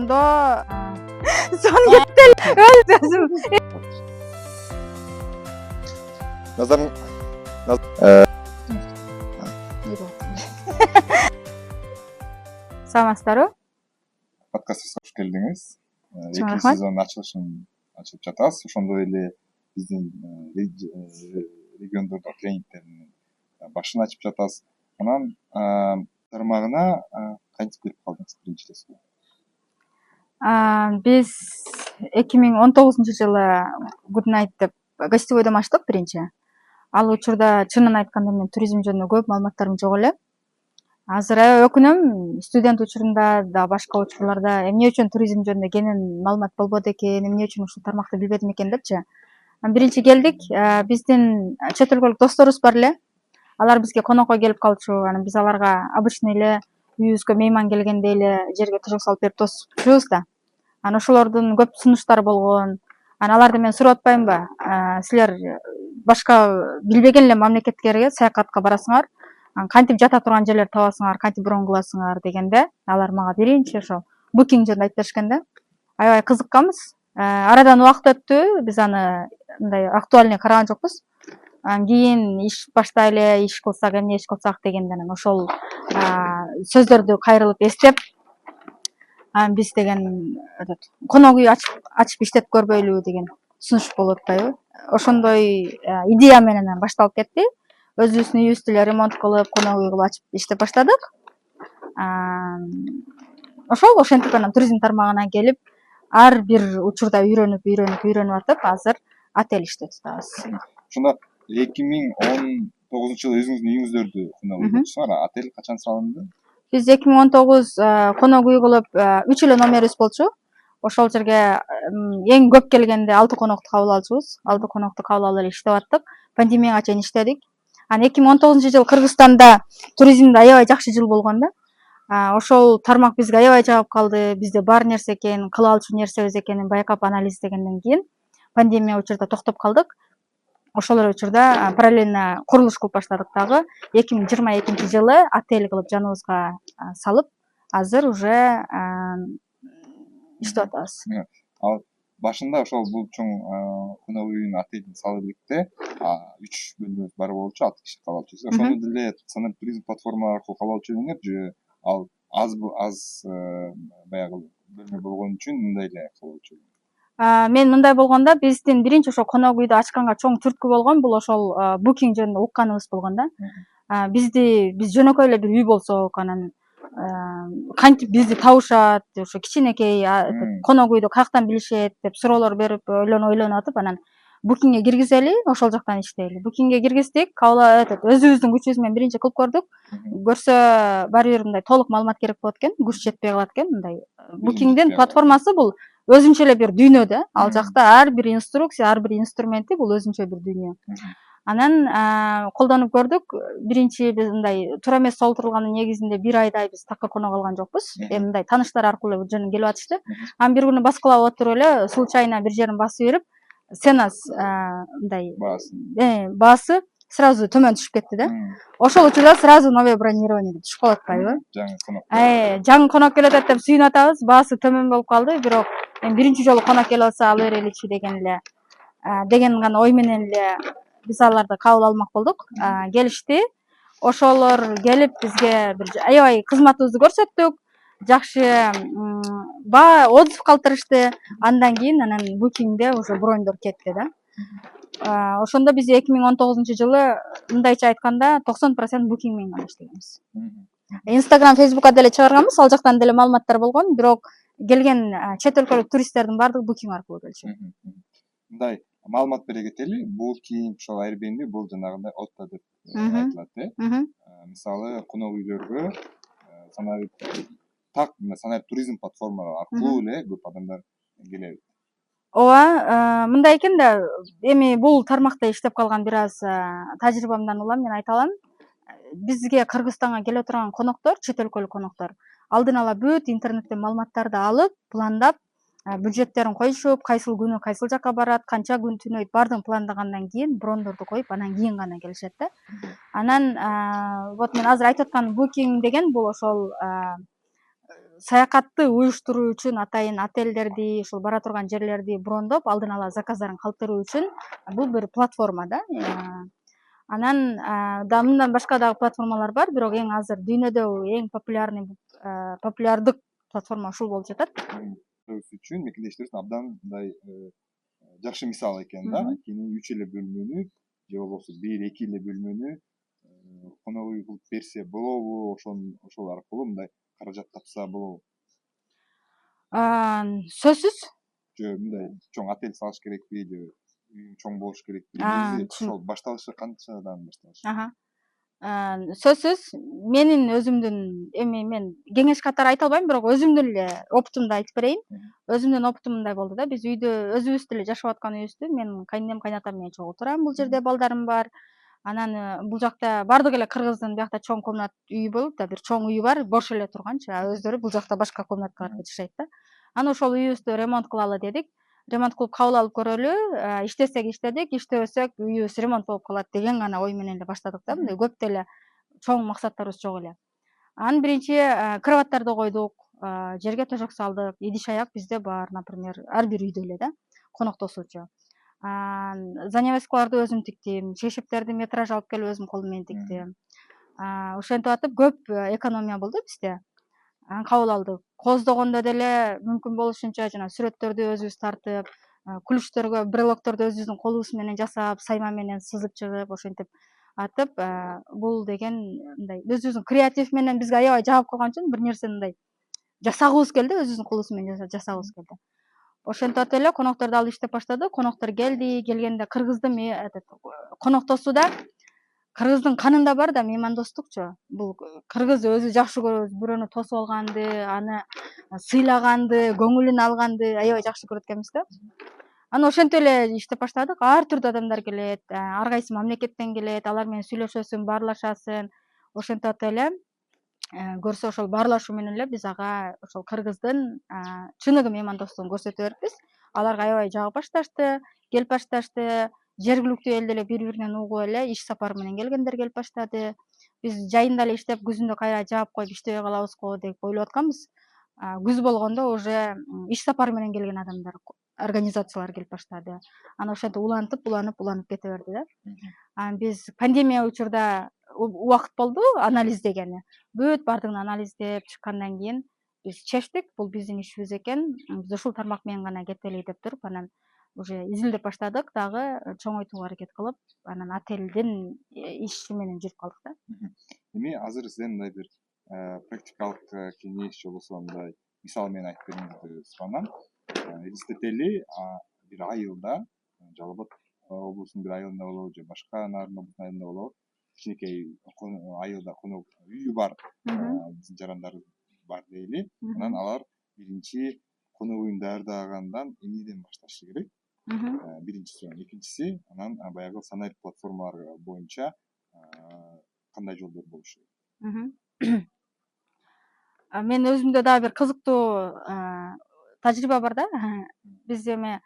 ndo son kettel özüm. Nazar Саламатсыздарбы? подкастыбызга кош келдиңиz. Чоң Экинчи рахмат. сезондун ачылышын ачып жатабыз. Ошондой эле биздин региондордо тренингтердин башын ачып жатабыз. Анан тармагына кантип кирип калдыңыз биринчи эле суроо? Биз 2019-жылы Good Night деп гостевойдон ачтык биринчи. Ал учурда чынын айтканда мен туризм жөнүндө көп маалыматтарым жок эле. Азыр өкүнөм, студент учурунда да башка учурларда эмне үчүн туризм жөнүндө кенен маалымат болбоду экен, эмне үчүн ушул тармакты билбедим экен депчи. Биринчи келдик, биздин чет өлкөлүк досторубуз бар эле. Алар бизге конокко келип калчу. Анан биз аларга обычный эле үйүбүзгө мейман келгендей эле жерге тожок салып берип тосчубуз да. Анан ошолордун көп сунуштары болгон. Анан аларды мен сурап атпаймынбы? Силер башка билбеген эле мамлекеттерге саякатка барасыңар, кантип жата турган жерлер табасыңар, кантип брон кыласыңар дегенде, алар мага биринчи ошо букинг жөнүндө айтып беришкен да. Аябай кызыкканбыз. Арадан убакыт өттү, биз аны мындай актуальный караган жокпуз. Анан кийин иш баштайлы, иш кылсак, эмне иш кылсак дегенде анан ошол сөздөрдү кайрылып эстеп, биз деген конок үй ачып иштеп көрбөйлү деген сунуш болуп атпайбы? Ошондой идея менен башталып кетти. Өзүбүздүн үйүбүздү эле ремонт кылып, конок үй кылып ачып иштеп баштадык. Ошентип анан туризм тармагына келип, ар бир учурда үйрөнүп атып, азыр отель иштетип атабыз. Ошондо 2019 жылы өзүңүздүн үйүңүздөрдү конок үй кылдыңыздар. Отель качан салынды? Биз 2019 конок үй кылып 3 эле номерибиз болчу. Ошол жерге эң көп келгенде 6 конокту кабыл алчубуз. 6 конокту кабыл алып эле иштеп аттык. Пандемияга чейин иштедик. Анан 2019-жылы Кыргызстанда туризмде аябай жакшы жыл болгон да. Ошол тармак бизге аябай жагып калды. Бизде бар нерсе экен, кыла алчу нерсебиз экенин байкап анализдегенден кийин пандемия учурда токтоп калдык. Ошол эле учурда параллельно курулуш кылып баштадык дагы. 2022-жылы отель кылып жаныбызга салып, азыр уже иштеп атабыз. Ал башында ошол бул чоң конок үйүн отельдин салып эликте 3 бөлмөбүз бар болчу, 6 киши кала алчубуз. Ошону деле санарип туризм платформалар аркылуу кала алчу элеңер же ал аз баягы бөлмө болгон үчүн мындай эле кала алчу? Мен мындай болгондо, биздин биринчи ошол конок үйдү ачканга чоң түрткү болгон бул ошол букинг жөнүндө укканыбыз болгон да. Биз жөнөкөй эле бир үй болсок, анан кантип бизди табышат, ошо кичинекей конок үйдү каяктан билишет деп суроолор берип, ойлонуп атып, анан букингге киргизели, ошол жактан иштейли. Букингге киргиздик, өзүбүздүн күчүбүз менен биринчи кылып көрдүк. Көрсө баары бир мындай толук маалымат керек болот экен, күч жетпей калат экен. Мындай букингдин платформасы бул өзүнчө эле бир дүйнө да. Ал жакта ар бир инструкция, ар бир инструменти бул өзүнчө бир дүйнө. Анан колдонуп көрдүк. Биринчи биз мындай туура эмес солтурулганын негизинде бир айдай биз такка конок алган жокпуз. Эми мындай тааныштар аркылуу жөн келип атышты. Анан бир күнү баскылап отуруп эле случайно бир жерин басып берип, ценасы мындай баасы сразу төмөн түшүп кетти да. Ошол учурда сразу новое бронирование деп түшүп калып атпайбы? Жаңы конок. Жаңы конок келип атат деп сүйүнүп атабыз. Баасы төмөн болуп калды, бирок эми биринчи жолу конок келип атса ала береличи деген гана ой менен эле биз аларды кабыл алмак болдук. Келишти. Ошолор келип бизге бир аябай кызматыбызды көрсөттүк. Жакшы отзыв калтырышты. Андан кийин анан букингде уже броньдор кетти да. Ошондо биз 2019-жылы мындайча айтканда 90% букинг менен гана иштегенбиз. Instagram, Facebookка деле чыгарганбыз, ал жактан деле маалыматтар болгон, бирок келген чет өлкөлүк туристтердин баардыгы букинг аркылуу келчү. Мындай маалымат бере кетели. Booking, ошол Airbnb бул жанагындай отто деп айтылат. Мисалы, конок үйлөргө санарип туризм платформалары аркылуу эле көп адамдар келет. Ооба, мындай экен да, эми бул тармакта иштеп калган бир аз тажрыйбамдан улам мен айта алам. Бизге Кыргызстанга келе турган коноктор, чет өлкөлүк коноктор, алдын ала бүт интернеттен маалыматтарды алып, пландап, бюджеттерин коюшуп, кайсыл күнү кайсыл жака барат, канча күн түнөйт, баардыгын пландагандан кийин брондорду коюп, анан кийин гана келишет да. Анан вот мен азыр айтып аткан букинг деген бул ошол саякатты уюштуруу үчүн атайын отелдерди, ушул бара турган жерлерди брондоп, алдын ала заказдарын калтыруу үчүн бул бир платформа да. Анан мындан башка дагы платформалар бар, бирок эң азыр дүйнөдө эң популярдык платформа ушул болуп жатат. Үчүн мекендештерибиз абдан мындай жакшы мисал экен да. Анткени 3 эле бөлмөнү же болбосо 1-2 эле бөлмөнү конок үй кылып берсе болобу, ошол аркылуу мындай каражат тапса болобу? Сөзсүз. Же мындай чоң отель салыш керекпи, же үйүң чоң болуш керекпи? Негизи ошол башталышы канчадан башталышы? Сөзсүз, менин өзүмдүн мен кеңеш катары айта албайм, бирок өзүмдүн эле опытымды айтып берейин. Өзүмдүн опытым мындай болду да. Биз үйдө өзүбүз деле жашап аткан үйүбүздү. Мен кайненем, кайнатам менен чогуу турам. Бул жерде балдарым бар. Анан бул жакта бардыгы эле кыргыздын биякта чоң комнат үйү болуп да, бир чоң үйү бар, бош эле турганчы. Өздөрү бул жакта башка комнаткаларда жашайт да. Анан ошол үйүбүздү ремонт кылалы дедик. Ремонт кылып кабыл алып көрөлү, иштесек иштедик, иштебесек үйүбүз ремонт болуп калат деген гана ой менен эле баштадык да. Мындай көп деле чоң максаттарыбыз жок эле. Анан биринчи кроваттарды койдук, жерге төшөк салдык, идиш аяк бизде бар, например, ар бир үйдө эле да, коноктошуучу. Занавескаларды өзүм тиктим, шешептерди метраж алып келип өзүм колум менен тиктим. Ошентип атып көп экономия болду бизде. Анан кабыл алдык. Кооздогондо деле мүмкүн болушунча жана сүрөттөрдү өзүбүз тартып, күлүштөргө брелокторду өзүбүздүн колубуз менен жасап, сайма менен сызып чыгып, ошентип атып, бул деген мындай өзүбүздүн креатив менен бизге аябай жагып калган үчүн бир нерсени мындай жасагыбыз келди, өзүбүздүн колубуз менен жасагыбыз келди. Ошентип атып эле конокторду алып иштеп баштадык. Коноктор келгенде кыргыздын коноктосууда кыргыздын канында бар да меймандостукчу. Бул кыргыз өзү жакшы көрөбүз, бирөөнү тосуп алганды, аны сыйлаганды, көңүлүн алганды аябай жакшы көрөт экенбиз да. Анан ошентип эле иштеп баштадык. Ар түрдүү адамдар келет, ар кайсы мамлекеттен келет, алар менен сүйлөшөсүң, баарлашасың. Ошентип атып эле көрсө ошол баарлашуу менен эле биз ага ошол кыргыздын чыныгы меймандостугун көрсөтө бериппиз. Аларга аябай жагып башташты, келип башташты. Жергиликтүү эл деле бири-биринен угуп эле иш сапары менен келгендер келип баштады. Биз жайында эле иштеп, күзүндө кайра жаап коюп иштебей калабызго деп ойлоп атканбыз. Күз болгондо уже иш сапары менен келген адамдар, организациялар келип баштады. Анан ошентип уланып кете берди да. Анан биз пандемия учурда убакыт болду анализдегени. Бүт бардыгын анализдеп чыккандан кийин биз чечтик, бул биздин ишибиз экен, биз ушул тармак менен гана кетели деп туруп, анан уже изилдеп баштадык дагы, чоңойтууга аракет кылып, анан отелдин иши менен жүрүп калдык да. Эми азыр сизден мындай бир практикалык кеңеш же болбосо мындай мисал менен айтып бериңиздерди суранам. Элестетели, бир айылда, Жалал Абад облусунун бир айылында болобу же башка Нарын облусунун айылында болобу, кичинекей айылда конок үйү бар, биздин жарандар бар дейли. Анан алар биринчи конок үйүн даярдагандан эмнеден башташы керек? Биринчи суроо. Экинчиси, анан баягы санарип платформалар боюнча кандай жолдор болушу керек? Мен өзүмдө дагы бир кызыктуу тажрыйба бар да. Биз эми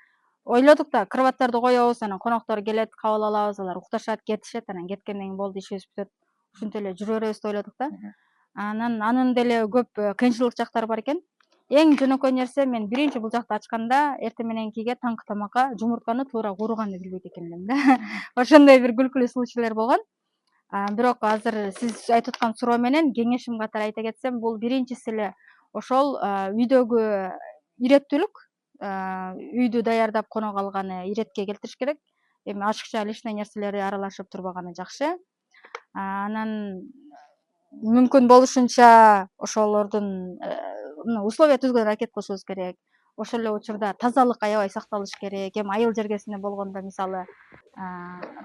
ойлодук да, кроваттарды коебуз, анан коноктор келет, кабыл алабыз, алар укташат, кетишет, анан кеткенден кийин болду, ишибиз бүтөт. Ушинтип эле жүрө беребиз деп ойлодук да. Анан анын деле көп кыйынчылык жактары бар экен. Эң жөнөкөй нерсе, мен биринчи бул жакты ачканда эртең мененкиге таңкы тамакка жумуртканы туура кууруганды билбейт экенмин да. Ошондой бир күлкүлүү случайлар болгон. Бирок азыр сиз айтып аткан суроо менен кеңешим катары айта кетсем, бул биринчиси эле ошол үйдөгү иреттүүлүк, үйдү даярдап конок алганы иретке келтириш керек. Эми ашыкча лишний нерселери аралашып турбаганы жакшы. Анан мүмкүн болушунча ошолордун условия түзгөнгө аракет кылышыбыз керек. Ошол эле учурда тазалык аябай сакталыш керек. Эми айыл жергесинде болгондо мисалы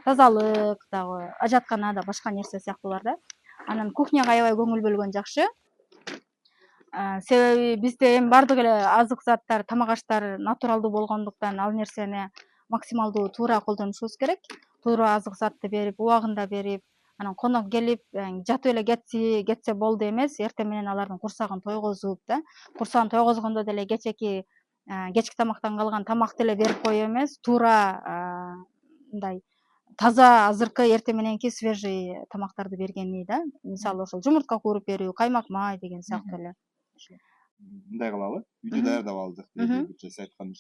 тазалык дагы, ажаткана да башка нерсе сыяктуулар да. Анан кухняга аябай көңүл бөлгөн жакшы. Себеби бизде эми бардык эле азык заттар, тамак аштар натуралдуу болгондуктан ал нерсени максималдуу туура колдонушубуз керек. Туура азык затты берип, убагында берип, анан конок келип жатып эле кетсе болду эмес, эртең менен алардын курсагын тойгозуп да. Курсагын тойгозгондо деле кечки тамактан калган тамакты эле берип коюу эмес, туура мындай таза азыркы эртең мененки свежий тамактарды бергени да. Мисалы ошол жумуртка кууруп берүү, каймак май деген сыяктуу эле. мындай кылалы, видео даярдап алдык дейди, бир сиз айткан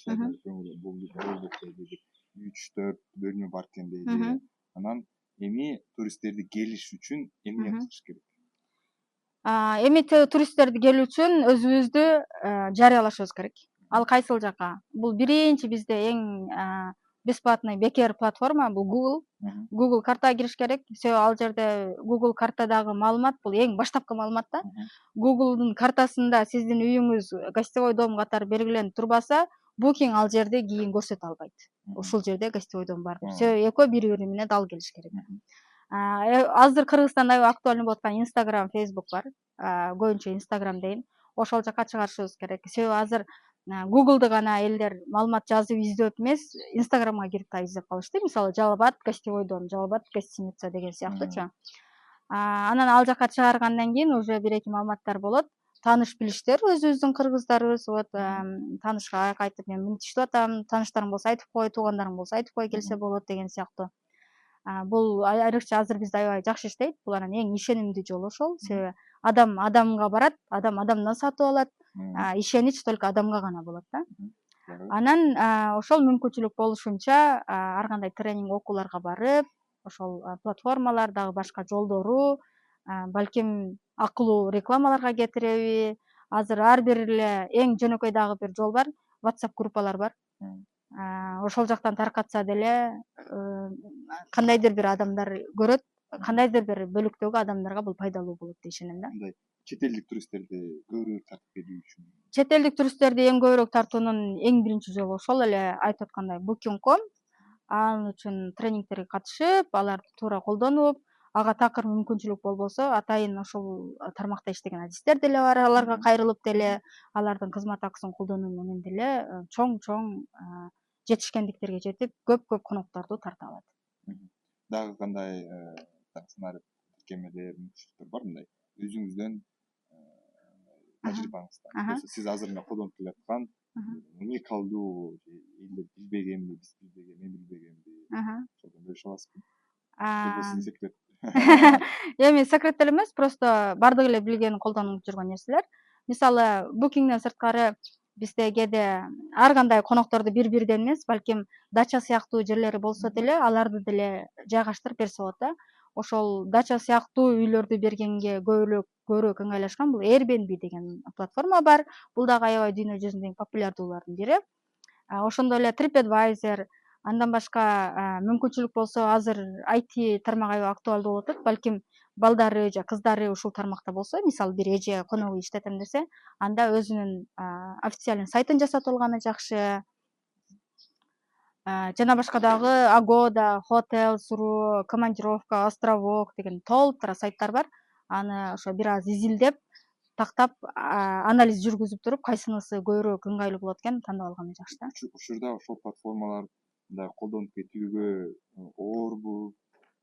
болдук дейди, 3-4 бөлүмү бар экен дейди. Анан эми туристтерди келиш үчүн эмне кылыш керек? Эми туристтерди келүү үчүн өзүбүздү жарыялашыбыз керек. Ал кайсыл жака? Бул биринчи бизде эң бесплатный бекер платформа бул Google. Google картага кириш керек. Себеби ал жерде Google картадагы маалымат бул эң баштапкы маалымат да. Google'дун картасында сиздин үйүңүз гостевой дом катары белгиленип турбаса, Booking ал жерде кийин көрсөтө албайт. Ушул жерде гостевой дом бар деп. Себеби экөө бири бири менен дал келиш керек. Азыр Кыргызстанда аябай актуальный болуп аткан Instagram, Facebook бар. Көбүнчө Instagram дейин. Ошол жака чыгарышыбыз керек. Себеби азыр Google'ды гана элдер маалымат жазып издөп эмес, Instagramга кирип да издеп калышты. Мисалы, Жалал-Абад гостевой дом, Жалал-Абад гостиница деген сыяктуучу. Анан ал жака чыгаргандан кийин уже бир-эки маалыматтар болот. Тааныш билиштер, өзүбүздүн кыргыздарыбыз, вот таанышка айтып, мен мынтип иштеп атам, тааныштарың болсо айтып кой, туугандарың болсо айтып кой, келсе болот деген сыяктуу. Бул айрыкча азыр бизде аябай жакшы иштейт. Бул анан эң ишенимдүү жолу ошол. Себеби адам адамга барат, адам адамдан сатып алат. Ишенич только адамга гана болот да. Анан ошол мүмкүнчүлүк болушунча ар кандай тренинг окууларга барып, ошол платформалар дагы башка жолдору, балким акылуу рекламаларга кетиреби. Азыр ар бир эле эң жөнөкөй дагы бир жол бар, WhatsApp группалар бар. Ошол жактан таркатса деле кандайдыр бир адамдар көрөт, кандайдыр бир бөлүктөгү адамдарга бул пайдалуу болот деп ишенем да. Мындай чет элдик туристтерди көбүрөөк тартып келүү үчүн. Чет элдик туристтерди эң көбүрөөк тартуунун эң биринчи жолу ошол эле айтып аткандай Booking.com. Анын үчүн тренингтерге катышып, аларды туура колдонуп, ага такыр мүмкүнчүлүк болбосо, атайын ошол тармакта иштеген адистер деле бар, аларга кайрылып деле, алардын кызмат акысын колдонуу менен деле чоң жетишкендиктерге жетип, көп конокторду тарта алат. Дагы кандай сценарий тиркемелер, мүмкүнчүлүктөр бар мындай өзүңүздөн тажрыйбаңыздан? Сиз азыр эле колдонуп келаткан уникалдуу элдер билбегенби, мен билбегенби, ошодон бөлүшө аласызбы? Бул сиздин секрет. Эми секрет деле эмес, просто бардык эле билген, колдонуп жүргөн нерселер. Мисалы, Bookingден сырткары бизде кээде ар кандай конокторду бири-бириден эмес, балким дача сыяктуу жерлери болсо деле, аларды деле жайгаштырып берсе болот да. Ошол дача сыяктуу үйлөрдү бергенге көбүрөөк ыңгайлашкан бул Airbnb деген платформа бар. Бул дагы аябай дүйнө жүзүндө популярдуулардын бири. Ошондой эле TripAdvisor, андан башка мүмкүнчүлүк болсо азыр IT тармак аябай актуалдуу болуп атат. Балким балдары же кыздары ушул тармакта болсо, мисалы бир эже конок үй иштетем десе, анда өзүнүн официальный сайтын жасатып алганы жакшы. Жана башка дагы Agoda, Hotels.ru, Командировка, Островок деген толтура сайттар бар. Аны ошо бир аз изилдеп, тактап, анализ жүргүзүп туруп, кайсынысы көбүрөөк ыңгайлуу болот экен тандап алганы жакшы да. Учурда ошол платформалар мындай колдонуп кетүүгө оорбу,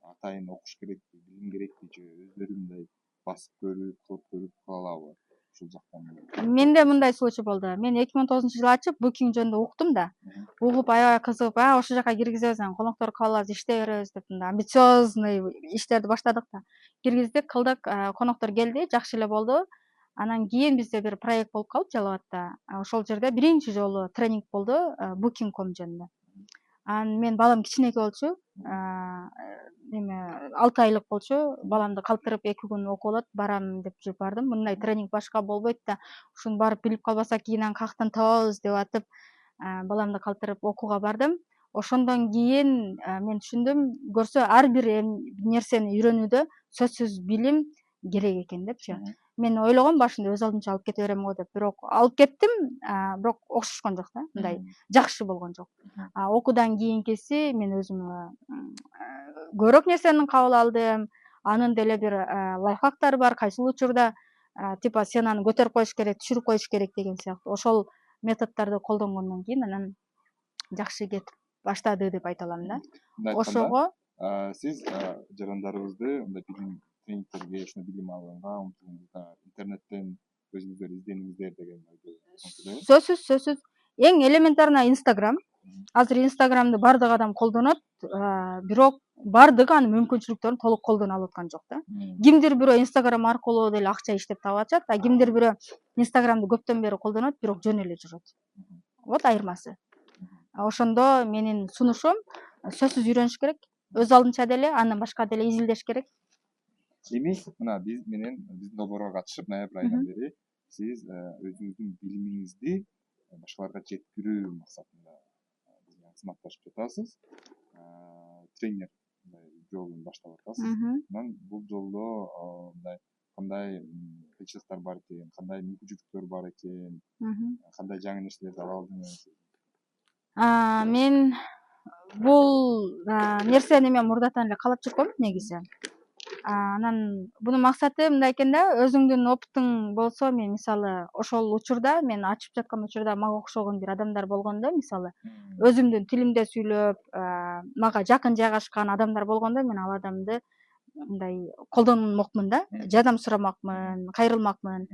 атайын окуш керекпи, билим керекпи же өздөрү мындай басып көрүп, көрүп кала алабы? Ушул жактан. Менде мындай случай болду. Мен 2009-жылы ачып, Booking жөнүндө уктум да. Угуп, аябай кызыгып, ошол жака киргизебиз, анан конокторду кабыл алабыз, иштей беребиз деп мындай амбициозный иштерди баштадык да. Киргиздик, кылдык, коноктор келди, жакшы эле болду. Анан кийин бизде бир проект болуп калды Жалал-Абадта. Ошол жерде биринчи жолу тренинг болду Booking.com жөнүндө. Анан мен балам кичинекей болчу, 6 айлык болчу. Баламды калтырып 2 күн окуп алат, барам деп жүрүп бардым. Мындай тренинг башка болбойт да. Ушуну барып билип калбасак кийин анан каяктан табабыз деп атып, баламды калтырып окууга бардым. Ошондон кийин мен түшүндүм, көрсө ар бир нерсени үйрөнүүдө сөзсүз билим керек экен депчи. Мен ойлогом башында өз алдынча алып кете берем го деп, бирок алып кеттим, бирок окшошкон жок да, мындай жакшы болгон жок. Окуудан кийинкиси мен өзүмө көбүрөөк нерсени кабыл алдым. Анын деле бир лайфхактары бар, кайсыл учурда типа сен аны көтөрүп коюш керек, түшүрүп коюш керек деген сыяктуу. Ошол методдорду колдонгондон кийин анан жакшы кетип баштады деп айта алам да. Ошого сиз жарандарыбызды мындай билим тренингтерге, ушуну билим алганга умтулуңуздар, интернеттен өзүңүздөр издениңиздер деген сөзсүз. Эң элементарный Instagram. Азыр Instagramды бардык адам колдонот, бирок бардыгы анын мүмкүнчүлүктөрүн толук колдоно алып аткан жок да. Кимдир бирөө Instagram аркылуу деле акча иштеп таап атышат, а кимдир бирөө Instagramды көптөн бери колдонот, бирок жөн эле жүрөт. Вот айырмасы. Ошондо менин сунушум сөзсүз үйрөнүш керек. Өз алдынча деле, андан башка деле изилдеш керек. Эми мына биз менен биздин долбоорго катышып ноябрь айынан бери сиз өзүңүздүн билимиңизди башкаларга жеткирүү максатында биз менен кызматташып жатасыз. Тренер жолун баштап атасыз. Анан бул жолдо мындай кандай кыйынчылыктар бар экен, кандай мүмкүнчүлүктөр бар экен, кандай жаңы нерселерди ала алдыңыз? Мен бул нерсени мен мурдатан эле каалап жүргөм негизи. Анан бунун максаты мындай экен да, өзүңдүн опытың болсо, мен мисалы ошол учурда, мен ачып жаткан учурда мага окшогон бир адамдар болгондо, мисалы өзүмдүн тилимде сүйлөп, мага жакын жайгашкан адамдар болгондо, мен ал адамды мындай колдонмокмун да, жардам сурамакмын, кайрылмакмын.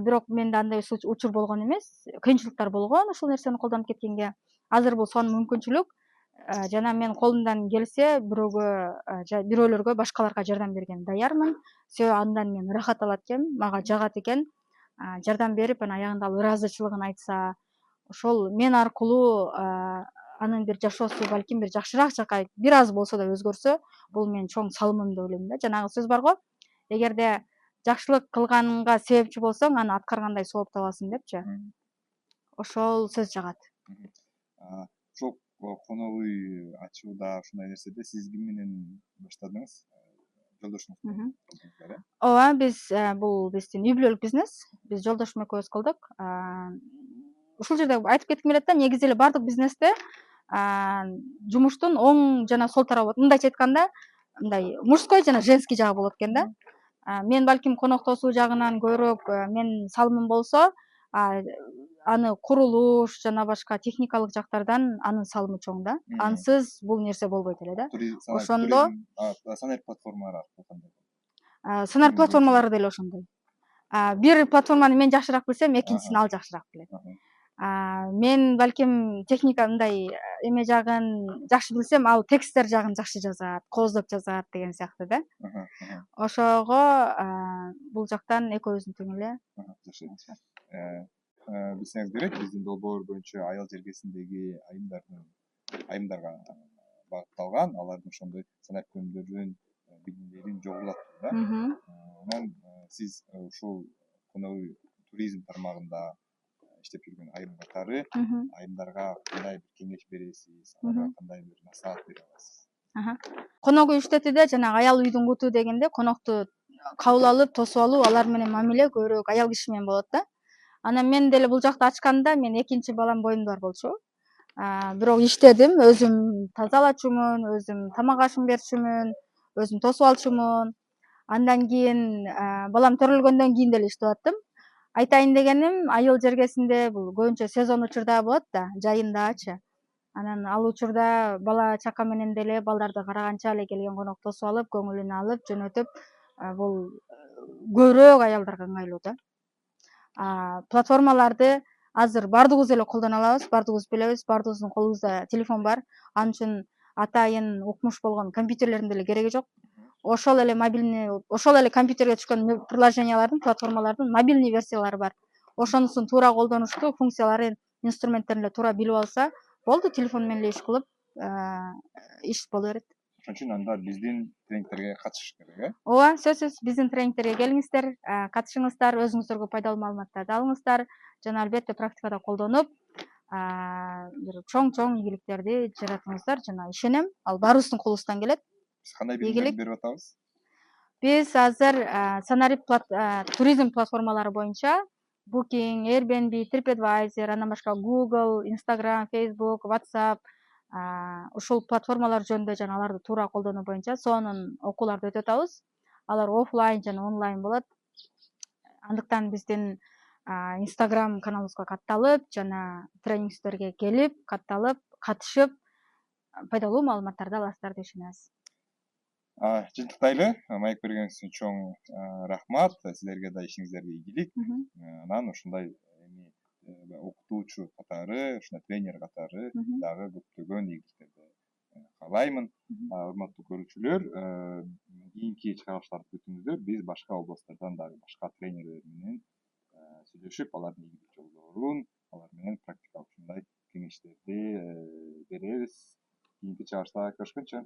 Бирок менде андай учур болгон эмес, кыйынчылыктар болгон ушул нерсени колдонуп кеткенге. Азыр бул сонун мүмкүнчүлүк. Жана мен колумдан келсе бирөөлөргө, башкаларга жардам берген даярмын. Себеби андан мен ырахат алат экенмин, мага жагат экен. Жардам берип, анан аягында ал ыраазычылыгын айтса, ошол мен аркылуу анын бир жашоосу балким бир жакшыраак жакка бир аз болсо да өзгөрсө, бул менин чоң салымым деп ойлойм да. Жанагы сөз барго, эгерде жакшылык кылганыңга себепчи болсоң, аны аткаргандай сооп табасың депчи. Ошол сөз жагат. Ошол конок үй ачууда, ушундай нерседе сиз ким менен баштадыңыз? Жолдошуңуз менен? Ооба, бул биздин үй бүлөлүк бизнес. Биз жолдошум экөөбүз кылдык. Ушул жерде айтып кетким келет да, негизи эле бардык бизнесте жумуштун оң жана сол тарабы болот. Мындайча айтканда, мындай мужской жана женский жагы болот экен да. Мен балким конок тосуу жагынан көбүрөөк менин салымым болсо, аны курулуш жана башка техникалык жактардан анын салымы чоң да. Ансыз бул нерсе болбойт эле да. Ошондо санарип платформалары аркылуу кандай? Санарип платформалары деле ошондой. Бир платформаны мен жакшыраак билсем, экинчисин ал жакшыраак билет. Мен балким техника мындай эме жагын жакшы билсем, ал тексттер жагын жакшы жазат, кооздоп жазат деген сыяктуу да. Ошого бул жактан экөөбүздүн тең эле. Жакшы. Билсеңиз керек, биздин долбоор боюнча аял жергесиндеги айымдарга багытталган, алардын ошондой санарип көмүлөрүн, билимдерин жогулатуу да. Анан сиз ушул конок үй туризм тармагында иштеп жүргөн айым катары айымдарга кандай бир кеңеш бересиз, аларга кандай бир насаат бере аласыз? Конок үй иштетүүдө жанагы аял үйдүн куту дегенде, конокту кабыл алып, тосуп алуу, алар менен мамиле көбүрөөк аял киши менен болот да. Анан мен деле бул жакта ачканда, мен экинчи балам боюмда бар болчу. Бирок иштедим, өзүм тазалачумун, өзүм тамак ашын берчүмүн, өзүм тосуп алчумун. Андан кийин балам төрөлгөндөн кийин деле иштеп аттым. Айтайын дегеним, айыл жергесинде бул көбүнчө сезон учурда болот да, жайындачы. Анан ал учурда бала чака менен деле, балдарды караганча эле келген конок тосуп алып, көңүлүн алып, жөнөтүп, бул көбүрөөк аялдарга ыңгайлуу да. Платформаларды азыр бардыгыбыз эле колдоно алабыз, бардыгыбыз билебиз, бардыгыбыздын колубузда телефон бар. Ал үчүн атайын укмуш болгон компьютерлердин деле кереги жок. Ошол эле компьютерге түшкөн приложениялардын, платформалардын мобильный версиялары бар. Ошонусун туура колдонушту, функцияларын, инструменттерин эле туура билип алса, болду, телефон менен эле иш кылып, иш боло берет. Ошон үчүн анда биздин тренингтерге катышыш керек, Ооба, сөзсүз биздин тренингтерге келиңиздер, катышыңыздар, өзүңүздөргө пайдалуу маалыматтарды алыңыздар, жана албетте практикада колдонуп, бир чоң ийгиликтерди жаратыңыздар. Жана ишенем, ал баарыбыздын колубуздан келет. Биз кандай билимдерди берип атабыз? Биз азыр санарип туризм платформалары боюнча Booking, Airbnb, TripAdvisor, андан башка Google, Instagram, Facebook, WhatsApp, ушул платформалар жөнүндө жана аларды туура колдонуу боюнча сонун окууларды өтүп атабыз. Алар офлайн жана онлайн болот. Андыктан биздин Instagram каналыбызга катталып, жана тренингтерге келип, катталып, катышып, пайдалуу маалыматтарды аласыздар деп ишенебиз. Жыйынтыктайлы, маек бергениңиз үчүн чоң рахмат. Силерге да ишиңиздерге ийгилик. Анан ушундай окутуучу катары, ушундай тренер катары дагы көптөгөн ийгиликтерди каалаймын. Урматтуу көрүүчүлөр, кийинки чыгарылыштарды күтүңүздөр. Биз башка областтардан дагы башка тренерлер менен сүйлөшүп, алардын ийгилик жолдорун, алар менен практикалык ушундай кеңештерди беребиз. Кийинки чыгарылышта көрүшкөнчө.